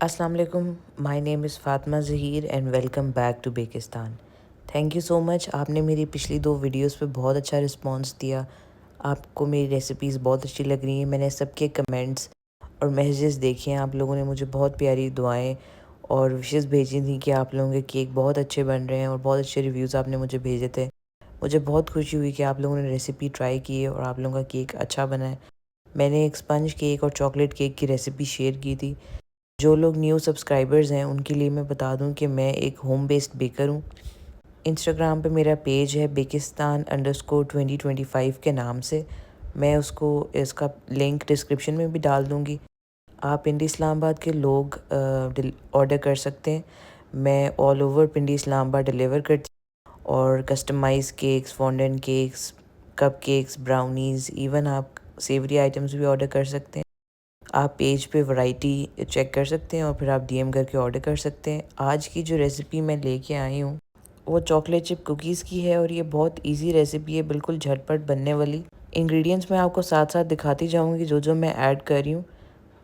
अस्सलाम वालेकुम। My name is Fatima Zaheer and welcome back to बेकिस्तान। Thank you so much. आपने मेरी पिछली 2 वीडियोस पे बहुत अच्छा रिस्पांस दिया। आपको मेरी रेसिपीज़ बहुत अच्छी लग रही हैं। मैंने सबके कमेंट्स और मैसेजेस देखे हैं। आप लोगों ने मुझे बहुत प्यारी दुआएं और विशेस भेजी थी कि आप लोगों के केक बहुत अच्छे बन रहे हैं और बहुत अच्छे रिव्यूज़ आपने मुझे भेजे थे। मुझे बहुत खुशी हुई कि आप लोगों ने रेसिपी ट्राई की है और आप लोगों का केक अच्छा बना है। मैंने एक स्पंज केक और चॉकलेट केक की रेसिपी शेयर की थी। जो लोग न्यू सब्सक्राइबर्स हैं उनके लिए मैं बता दूं कि मैं एक होम बेस्ड बेकर हूं। इंस्टाग्राम पे मेरा पेज है बेकिस्तान_2025 के नाम से। मैं उसको इसका लिंक डिस्क्रिप्शन में भी डाल दूंगी। आप पिंडी इस्लामाबाद के लोग ऑर्डर कर सकते हैं। मैं all over Pindi Islamabad deliver करती हूँ और customize cakes, fondant cakes, cup cakes, brownies, even आप सेवरी आइटम्स भी ऑर्डर कर सकते हैं। आप पेज पे वैरायटी चेक कर सकते हैं और फिर आप डीएम करके ऑर्डर कर सकते हैं। आज की जो रेसिपी मैं लेके आई हूँ वो चॉकलेट चिप कुकीज़ की है और ये बहुत इजी रेसिपी है, बिल्कुल झटपट बनने वाली। इंग्रेडिएंट्स मैं आपको साथ साथ दिखाती जाऊँगी जो जो मैं ऐड कर रही हूँ।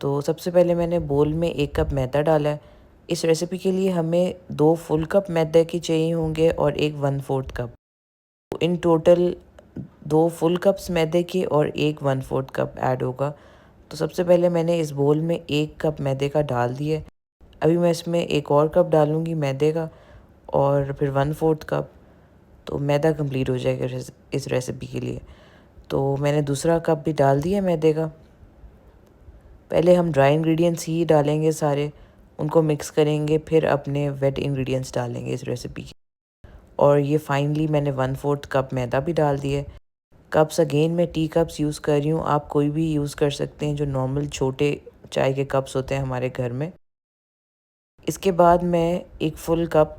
तो सबसे पहले मैंने बोल में 1 कप मैदा डाला है। इस रेसिपी के लिए हमें 2 फुल कप मैदे के चाहिए होंगे और एक 1/4 cup. In total 2 full cups मैदे के और एक 1/4 कप ऐड होगा। तो सबसे पहले मैंने इस बोल में 1 कप मैदे का डाल दिया। अभी मैं इसमें एक और कप डालूँगी मैदे का और फिर 1/4 कप। तो मैदा कंप्लीट हो जाएगा इस रेसिपी के लिए। तो मैंने दूसरा कप भी डाल दिया मैदे का। पहले हम ड्राई इंग्रेडिएंट्स ही डालेंगे सारे, उनको मिक्स करेंगे, फिर अपने वेट इंग्रेडिएंट्स डालेंगे इस रेसिपी के। और ये फाइनली मैंने 1/4 कप मैदा भी डाल दिया है। कप्स अगेन मैं टी कप्स यूज़ कर रही हूँ। आप कोई भी यूज़ कर सकते हैं जो नॉर्मल छोटे चाय के कप्स होते हैं हमारे घर में। इसके बाद मैं एक full cup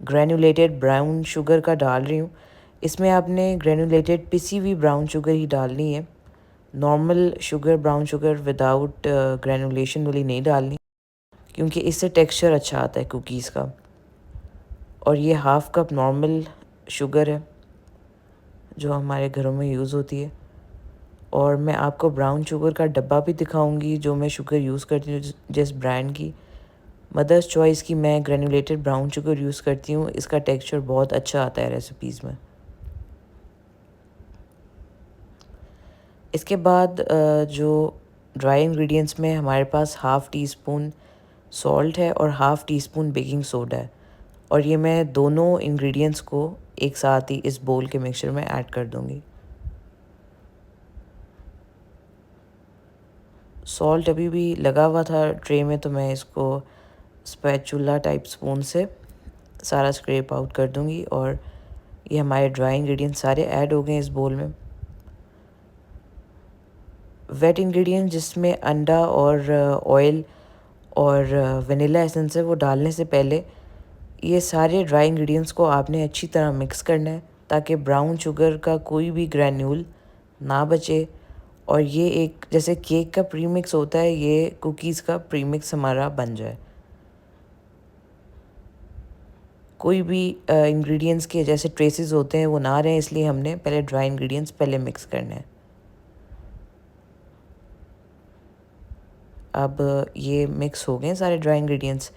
granulated brown sugar का डाल रही हूँ। इसमें आपने ग्रैनुलेटेड पिसी हुई ब्राउन शुगर ही डालनी है। Normal sugar, brown sugar without granulation वाली नहीं डालनी, क्योंकि इससे टेक्सचर अच्छा आता है कुकीज़ का। और ये हाफ़ कप नॉर्मल शुगर है जो हमारे घरों में यूज़ होती है। और मैं आपको ब्राउन शुगर का डब्बा भी दिखाऊंगी जो मैं शुगर यूज़ करती हूँ जिस ब्रांड की। मदर्स चॉइस की मैं ग्रैनुलेटेड ब्राउन शुगर यूज़ करती हूँ। इसका टेक्सचर बहुत अच्छा आता है रेसिपीज़ में। इसके बाद जो ड्राई इंग्रेडिएंट्स में हमारे पास हाफ़ टी स्पून सॉल्ट है और half tea spoon baking soda है। और ये मैं दोनों इंग्रेडिएंट्स को एक साथ ही इस बोल के मिक्सचर में ऐड कर दूँगी। सॉल्ट अभी भी लगा हुआ था ट्रे में, तो मैं इसको स्पैचुला टाइप स्पून से सारा स्क्रैप आउट कर दूँगी। और ये हमारे ड्राई इंग्रेडिएंट्स सारे ऐड हो गए इस बोल में। वेट इंग्रेडिएंट जिसमें अंडा और ऑयल और वनीला एसेंस है, वो डालने से पहले ये सारे ड्राई इंग्रेडिएंट्स को आपने अच्छी तरह मिक्स करना है ताकि ब्राउन शुगर का कोई भी ग्रैन्यूल ना बचे। और ये एक जैसे केक का प्रीमिक्स होता है, ये कुकीज़ का प्रीमिक्स हमारा बन जाए। कोई भी इंग्रेडिएंट्स के जैसे ट्रेसेस होते हैं वो ना रहें, इसलिए हमने पहले ड्राई इंग्रेडिएंट्स पहले मिक्स करने हैं। अब ये मिक्स हो गए सारे ड्राई इंग्रेडिएंट्स।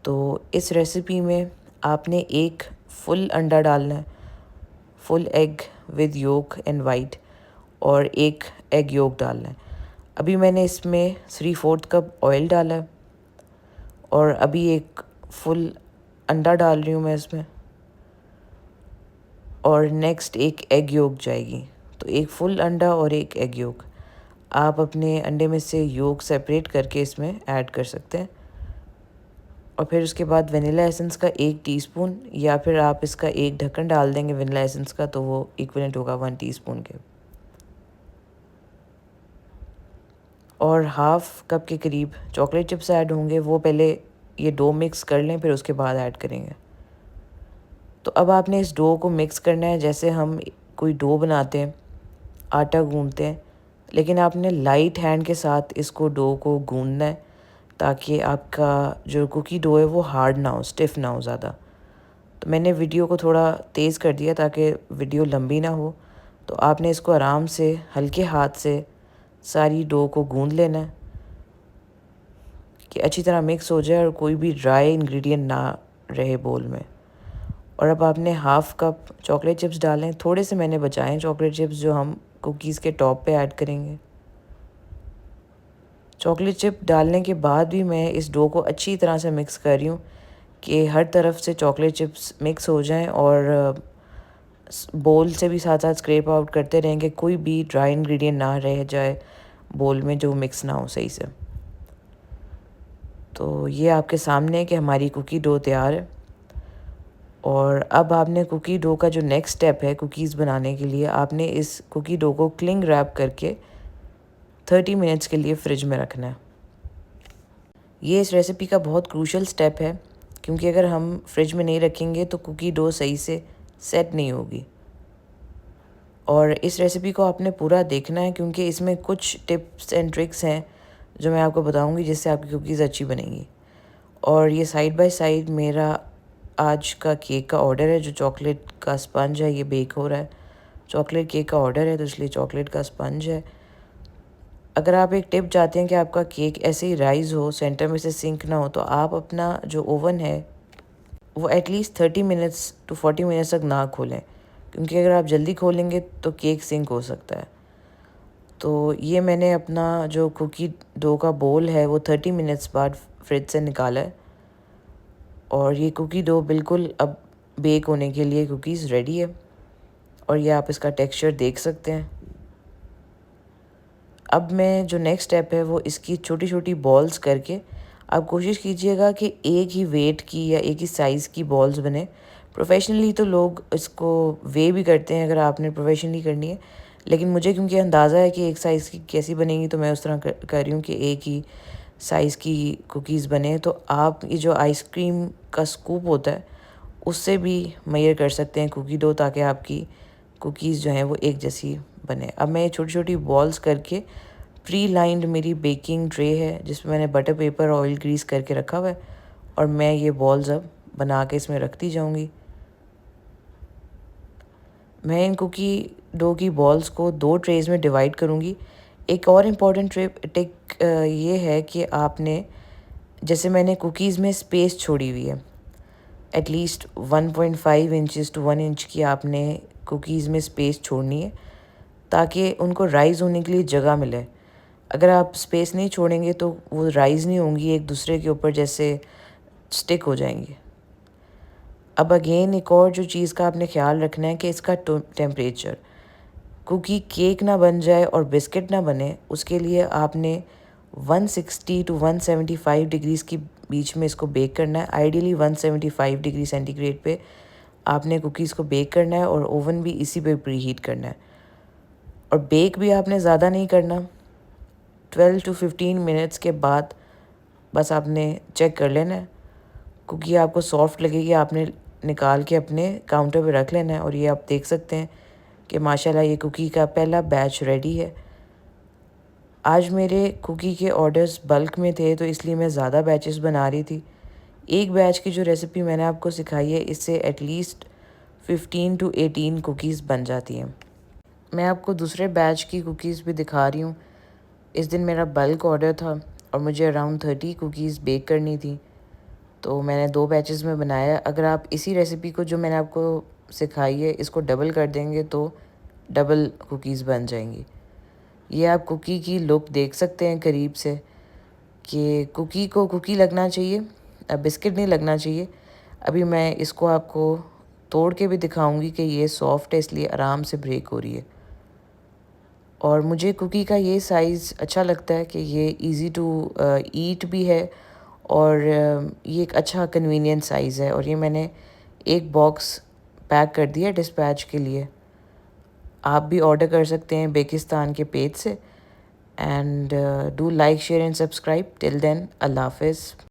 तो इस रेसिपी में आपने एक फुल अंडा डालना है, full egg with yolk and white, और एक एग योक डालना है। अभी मैंने इसमें 3/4 कप ऑयल डाला है और अभी एक फुल अंडा डाल रही हूँ मैं इसमें। और नेक्स्ट एक एग योक जाएगी। तो एक फुल अंडा और एक एग योक। आप अपने अंडे में से योक सेपरेट करके इसमें ऐड कर सकते हैं। और फिर उसके बाद वनीला एसेंस का 1 टीस्पून, या फिर आप इसका एक ढक्कन डाल देंगे वनीला एसेंस का, तो वो इक्विवेलेंट होगा 1 टीस्पून के। और हाफ़ कप के करीब चॉकलेट चिप्स ऐड होंगे। वो पहले ये डो मिक्स कर लें, फिर उसके बाद ऐड करेंगे। तो अब आपने इस डो को मिक्स करना है जैसे हम कोई डो बनाते हैं, आटा गूंदते हैं, लेकिन आपने लाइट हैंड के साथ इसको डो को गूंदना है ताकि आपका जो कुकी डो है वो हार्ड ना हो, स्टिफ़ ना हो ज़्यादा। तो मैंने वीडियो को थोड़ा तेज़ कर दिया ताकि वीडियो लंबी ना हो। तो आपने इसको आराम से हल्के हाथ से सारी डो को गूंद लेना है कि अच्छी तरह मिक्स हो जाए और कोई भी ड्राई इंग्रेडिएंट ना रहे बोल में। और अब आपने हाफ़ कप चॉकलेट चिप्स डालें, थोड़े से मैंने बचाए हैं चॉकलेट चिप्स जो हम कुकीज़ के टॉप पे ऐड करेंगे। चॉकलेट चिप डालने के बाद भी मैं इस डो को अच्छी तरह से मिक्स कर रही हूँ कि हर तरफ से चॉकलेट चिप्स मिक्स हो जाएं और बोल से भी साथ साथ स्क्रैप आउट करते रहेंगे, कोई भी ड्राई इंग्रेडिएंट ना रह जाए बोल में जो मिक्स ना हो सही से। तो ये आपके सामने है कि हमारी कुकी डो तैयार है। और अब आपने कुकी डो का जो नेक्स्ट स्टेप है कुकीज़ बनाने के लिए, आपने इस कुकी डो को क्लिंग रैप करके 30 मिनट्स के लिए फ्रिज में रखना है। ये इस रेसिपी का बहुत क्रूशल स्टेप है क्योंकि अगर हम फ्रिज में नहीं रखेंगे तो कुकी डो सही से सेट नहीं होगी। और इस रेसिपी को आपने पूरा देखना है क्योंकि इसमें कुछ टिप्स एंड ट्रिक्स हैं जो मैं आपको बताऊंगी जिससे आपकी कुकीज़ अच्छी बनेंगी। और ये साइड बाय साइड मेरा आज का केक का ऑर्डर है, जो चॉकलेट का स्पंज है ये बेक हो रहा है। चॉकलेट केक का ऑर्डर है तो इसलिए चॉकलेट का स्पंज है। अगर आप एक टिप चाहते हैं कि आपका केक ऐसे ही राइज़ हो, सेंटर में से सिंक ना हो, तो आप अपना जो ओवन है वो एटलीस्ट 30 मिनट्स टू 40 मिनट्स तक ना खोलें, क्योंकि अगर आप जल्दी खोलेंगे तो केक सिंक हो सकता है। तो ये मैंने अपना जो कुकी डो का बोल है वो 30 मिनट्स बाद फ्रिज से निकाला है और ये कुकी डो बिल्कुल अब बेक होने के लिए कुकीज़ रेडी है। और ये आप इसका टेक्सचर देख सकते हैं। अब मैं जो नेक्स्ट स्टेप है वो इसकी छोटी छोटी बॉल्स करके, आप कोशिश कीजिएगा कि एक ही वेट की या एक ही साइज़ की बॉल्स बने। प्रोफेशनली तो लोग इसको वे भी करते हैं अगर आपने प्रोफेशनली करनी है, लेकिन मुझे क्योंकि अंदाज़ा है कि एक साइज़ की कैसी बनेंगी तो मैं उस तरह कर रही हूँ कि एक ही साइज़ की कुकीज़ बने। तो आप ये जो आइसक्रीम का स्कूप होता है उससे भी मेजर कर सकते हैं कुकी डो, ताकि आपकी कुकीज़ जो हैं वो एक जैसी बने। अब मैं छोटी छोटी बॉल्स करके, प्री लाइंड मेरी बेकिंग ट्रे है जिसमें मैंने बटर पेपर ऑयल ग्रीस करके रखा हुआ है और मैं ये बॉल्स अब बना के इसमें रखती जाऊंगी। मैं इन कुकी डो की बॉल्स को 2 ट्रेज़ में डिवाइड करूंगी। एक और इम्पॉर्टेंट टिक ये है कि आपने, जैसे मैंने कुकीज़ में स्पेस छोड़ी हुई है एटलीस्ट 1.5 इंचज़ टू 1 इंच की, आपने कुकीज़ में स्पेस छोड़नी है ताकि उनको राइज़ होने के लिए जगह मिले। अगर आप स्पेस नहीं छोड़ेंगे तो वो राइज़ नहीं होंगी, एक दूसरे के ऊपर जैसे स्टिक हो जाएंगी। अब अगेन एक और जो चीज़ का आपने ख्याल रखना है कि इसका टेम्परेचर, कुकी केक ना बन जाए और बिस्किट ना बने, उसके लिए आपने 160 टू 175 डिग्रीज़ की बीच में इसको बेक करना है। आइडियली 175 डिग्री सेंटीग्रेड पे आपने कुकीज़ को बेक करना है और ओवन भी इसी पे प्री हीट करना है। और बेक भी आपने ज़्यादा नहीं करना, 12 टू 15 मिनट्स के बाद बस आपने चेक कर लेना है। कुकी आपको सॉफ्ट लगेगी, आपने निकाल के अपने काउंटर पे रख लेना है। और ये आप देख सकते हैं कि माशाल्लाह ये कुकी का पहला बैच रेडी है। आज मेरे कुकी के ऑर्डर्स बल्क में थे तो इसलिए मैं ज़्यादा बैचेस बना रही थी। एक बैच की जो रेसिपी मैंने आपको सिखाई है इससे एटलीस्ट 15 टू 18 कुकीज़ बन जाती हैं। मैं आपको दूसरे बैच की कुकीज़ भी दिखा रही हूँ। इस दिन मेरा बल्क ऑर्डर था और मुझे अराउंड 30 कुकीज़ बेक करनी थी, तो मैंने 2 बैचेस में बनाया। अगर आप इसी रेसिपी को जो मैंने आपको सिखाई है इसको डबल कर देंगे तो डबल कुकीज़ बन जाएंगी। ये आप कुकी की लुक देख सकते हैं करीब से कि कुकी को कुकी लगना चाहिए, अब बिस्किट नहीं लगना चाहिए। अभी मैं इसको आपको तोड़ के भी दिखाऊंगी कि ये सॉफ्ट है इसलिए आराम से ब्रेक हो रही है। और मुझे कुकी का ये साइज़ अच्छा लगता है कि ये इजी टू ईट भी है और ये एक अच्छा कन्वीनियंट साइज़ है। और ये मैंने एक बॉक्स पैक कर दिया डिस्पैच के लिए। आप भी ऑर्डर कर सकते हैं बेकिस्तान के पेज से। And do like share and subscribe. Till then अल्लाह हाफिज़।